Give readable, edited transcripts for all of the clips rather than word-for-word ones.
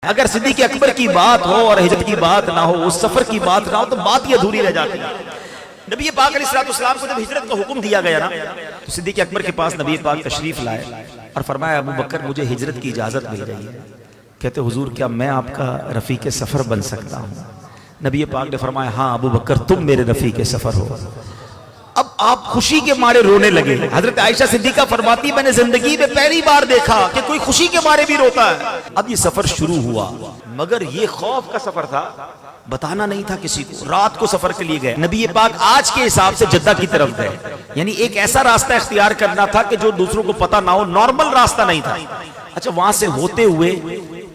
اگر صدیق اکبر کی بات ہو اور ہجرت کی بات نہ ہو، اس سفر کی بات نہ ہو، تو بات یہ ادھوری رہ جاتی ہے۔ نبی پاک علیہ السلام کو جب ہجرت کا حکم دیا گیا نا، تو صدیق اکبر کے پاس نبی پاک تشریف لائے اور فرمایا ابو بکر مجھے ہجرت کی اجازت مل گئی ہے۔ کہتے حضور کیا میں آپ کا رفیق سفر بن سکتا ہوں؟ نبی پاک نے فرمایا ہاں ابو بکر تم میرے رفیق سفر ہو۔ اب آپ خوشی کے مارے رونے لگے۔ حضرت عائشہ صدیقہ فرماتی میں نے زندگی میں پہلی بار دیکھا کہ کوئی خوشی کے مارے بھی روتا ہے۔ اب یہ سفر شروع ہوا، مگر یہ خوف کا سفر تھا، بتانا نہیں تھا کسی کو۔ رات کو سفر کے لیے گئے، نبی پاک آج کے حساب سے جدہ کی طرف گئے، یعنی ایک ایسا راستہ اختیار کرنا تھا کہ جو دوسروں کو پتہ نہ ہو، نارمل راستہ نہیں تھا۔ اچھا وہاں سے ہوتے ہوئے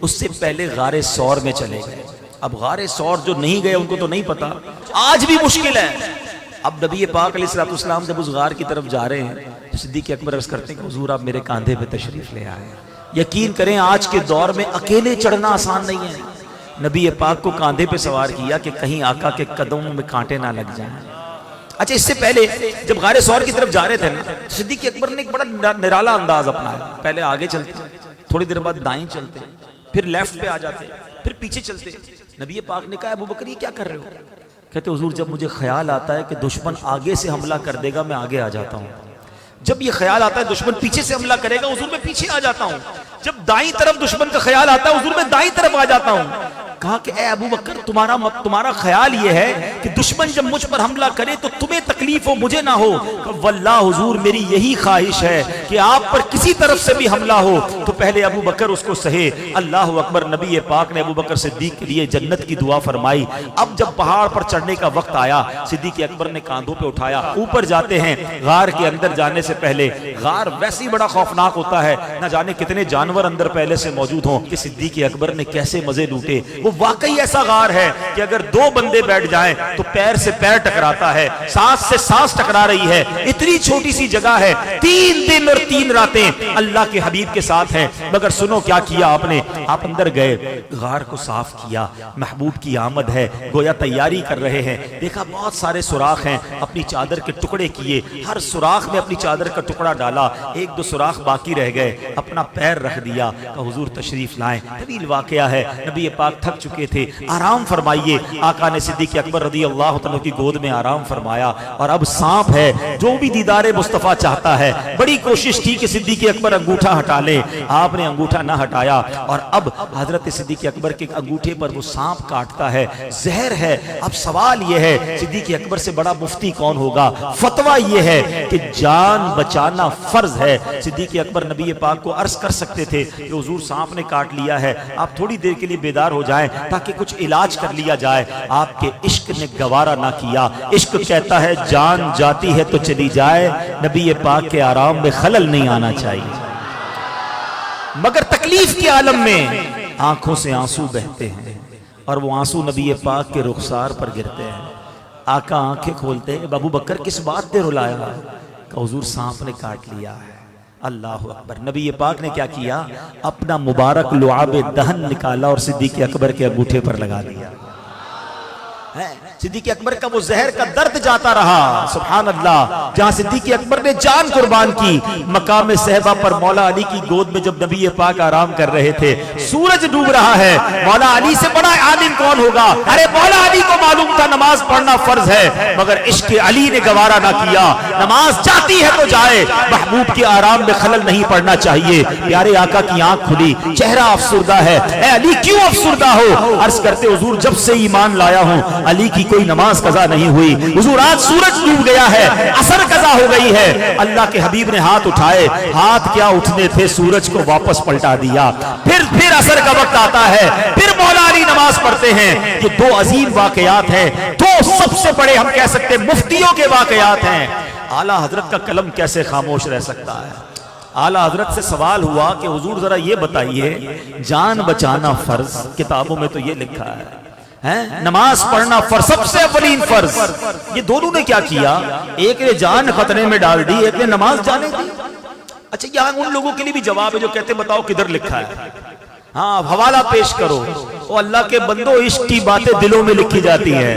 اس سے پہلے غار ثور میں چلے گئے۔ اب غار ثور جو نہیں گئے ان کو تو نہیں پتا، آج بھی مشکل ہے۔ اب نبی پاک علیہ السلام جب اس غار کی طرف جا رہے ہیں تو صدیق اکبر عرض کرتے ہیں کہ حضور آپ میرے کاندھے پہ تشریف لے آئے۔ یقین کریں آج کے دور میں اکیلے چڑھنا آسان نہیں ہے۔ نبی پاک کو کاندھے پہ سوار کیا کہ کہیں آقا کے قدموں میں کانٹے نہ لگ جائیں۔ اچھا اس سے پہلے جب غار ثور کی طرف جا رہے تھے نا، صدیق اکبر نے ایک بڑا نرالا انداز اپنایا۔ پہلے آگے چلتے، تھوڑی دیر بعد دائیں چلتے، پھر لیفٹ پہ آ جاتے، پھر پیچھے چلتے۔ نبی پاک نے کہا ابو بکر یہ کیا کر رہے ہو؟ کہتے حضور جب مجھے خیال آتا ہے کہ دشمن آگے سے حملہ کر دے گا میں آگے آ جاتا ہوں، جب یہ خیال آتا ہے دشمن پیچھے سے حملہ کرے گا حضور میں پیچھے آ جاتا ہوں، جب دائیں طرف دشمن کا خیال آتا ہے حضور میں دائیں طرف آ جاتا ہوں۔ کہا کہ اے ابو بکر تمہارا خیال یہ ہے کہ دشمن جب مجھ پر حملہ کرے تو تمہیں تکلیف ہو مجھے نہ ہو؟ واللہ حضور میری یہی خواہش ہے کہ آپ پر کسی طرف سے بھی حملہ ہو تو پہلے ابو بکر اس کو سہے۔ اللہ اکبر۔ نبی پاک نے ابو بکر صدیق کے لیے جنت کی دعا فرمائی۔ اب جب پہاڑ پر چڑھنے کا وقت آیا صدیق اکبر نے کاندھوں پہ اٹھایا، اوپر جاتے ہیں۔ غار کے اندر جانے سے پہلے، غار ویسے ہی بڑا خوفناک ہوتا ہے، نہ جانے کتنے جانور اندر پہلے سے موجود ہوں، کہ صدیق اکبر نے کیسے مزے لوٹے۔ وہ واقعی ایسا غار ہے کہ اگر دو بندے بیٹھ جائیں تو پیر سے پیر ٹکراتا ہے، سانس سے سانس ٹکرا رہی ہے۔ اتنی چھوٹی سی جگہ ہے، 3 دن اور 3 راتیں اللہ کے حبیب کے ساتھ ہیں۔ مگر سنو کیا کیا آپ نے، آپ اندر گئے، غار کو صاف کیا، محبوب کی آمد ہے، گویا تیاری کر رہے ہیں۔ دیکھا بہت سارے سوراخ ہیں، اپنی چادر کے ٹکڑے کیے، ہر سوراخ میں اپنی چادر کا ٹکڑا ڈالا، 1-2 سوراخ باقی رہ گئے، اپنا پیر رکھ دیا کہ حضور تشریف لائیں۔ طویل واقعہ ہے، نبی پاک تھک چکے تھے، آرام فرمائیے۔ آقا نے صدیق اکبر رضی اللہ تعالیٰ کی گود میں آرام فرمایا، اور اب سانپ ہے جو بھی دیدار مصطفیٰ چاہتا ہے، بڑی کوشش کی کہ صدیق اکبر انگوٹھا ہٹا لے، آپ نے انگوٹھا نہ ہٹایا، اور اب حضرت صدیق اکبر کے انگوٹھے پر وہ سانپ کاٹتا ہے، زہر ہے۔ اب سوال یہ ہے صدیق اکبر سے بڑا مفتی کون ہوگا؟ فتویٰ یہ ہے کہ جان بچانا فرض ہے۔ صدیق اکبر نبی پاک کو عرض کر سکتے تھے کہ حضور سانپ نے کاٹ لیا ہے، آپ تھوڑی دیر کے لیے بیدار ہو جائیں تاکہ کچھ علاج کر لیا جائے۔ آپ کے عشق نے گوارا نہ کیا، عشق کہتا ہے جان جاتی ہے تو چلی جائے، نبی پاک کے آرام میں خلل نہیں آنا چاہیے۔ مگر تکلیف کے عالم میں آنکھوں سے آنسو بہتے ہیں، اور وہ آنسو نبی پاک کے رخسار پر گرتے ہیں۔ آقا آنکھیں کھولتے ہیں، ابو بکر کس بات پہ رلایا؟ کہ حضور سانپ نے کاٹ لیا ہے۔ اللہ اکبر۔ نبی پاک نے کیا کیا؟ اپنا مبارک لعاب دہن نکالا اور صدیق اکبر کے انگوٹھے پر لگا دیا۔ صدیق اکبر کا وہ زہر کا درد جاتا رہا، سبحان اللہ۔ جہاں صدیق اکبر نے جان قربان کی، مقام صحبہ پر مولا علی کی گود میں جب نبی پاک آرام کر رہے تھے، سورج ڈوب رہا ہے، مولا علی سے بڑا عالم کون ہوگا؟ ارے مولا علی کو معلوم تھا نماز پڑھنا فرض ہے، مگر عشق علی نے گوارا نہ کیا۔ نماز جاتی ہے تو جائے، محبوب کے آرام میں خلل نہیں پڑنا چاہیے۔ پیارے آقا کی آنکھ کھلی، چہرہ افسردہ ہے۔ اے علی کیوں افسردہ ہو؟ عرض کرتے حضور جب سے ایمان لایا ہوں علی کی کوئی نماز قضا نہیں ہوئی۔ حضور آج سورج ڈوب گیا ہے، عصر قضا ہو گئی ہے۔ اللہ کے حبیب نے ہاتھ اٹھائے، ہاتھ کیا اٹھنے تھے، سورج کو واپس پلٹا دیا۔ پھر عصر کا وقت آتا ہے، پھر مولا علی نماز پڑھتے ہیں۔ یہ 2 عظیم واقعات ہیں، 2 سب سے بڑے ہم کہہ سکتے مفتیوں کے واقعات ہیں۔ اعلیٰ حضرت کا قلم کیسے خاموش رہ سکتا ہے؟ اعلیٰ حضرت سے سوال ہوا کہ حضور ذرا یہ بتائیے، جان بچانا فرض، کتابوں میں تو یہ لکھا ہے، نماز پڑھنا فرض، سب سے اولین فرض۔ یہ دونوں نے کیا کیا؟ ایک نے جان خطرے میں ڈال دی، ایک نے نماز جانے دی۔ اچھا یہاں ان لوگوں کے لیے بھی جواب ہے جو کہتے بتاؤ کدھر لکھا ہے؟ ہاں حوالہ پیش کرو۔ او اللہ کے بندو، عشق کی باتیں دلوں میں لکھی جاتی ہیں،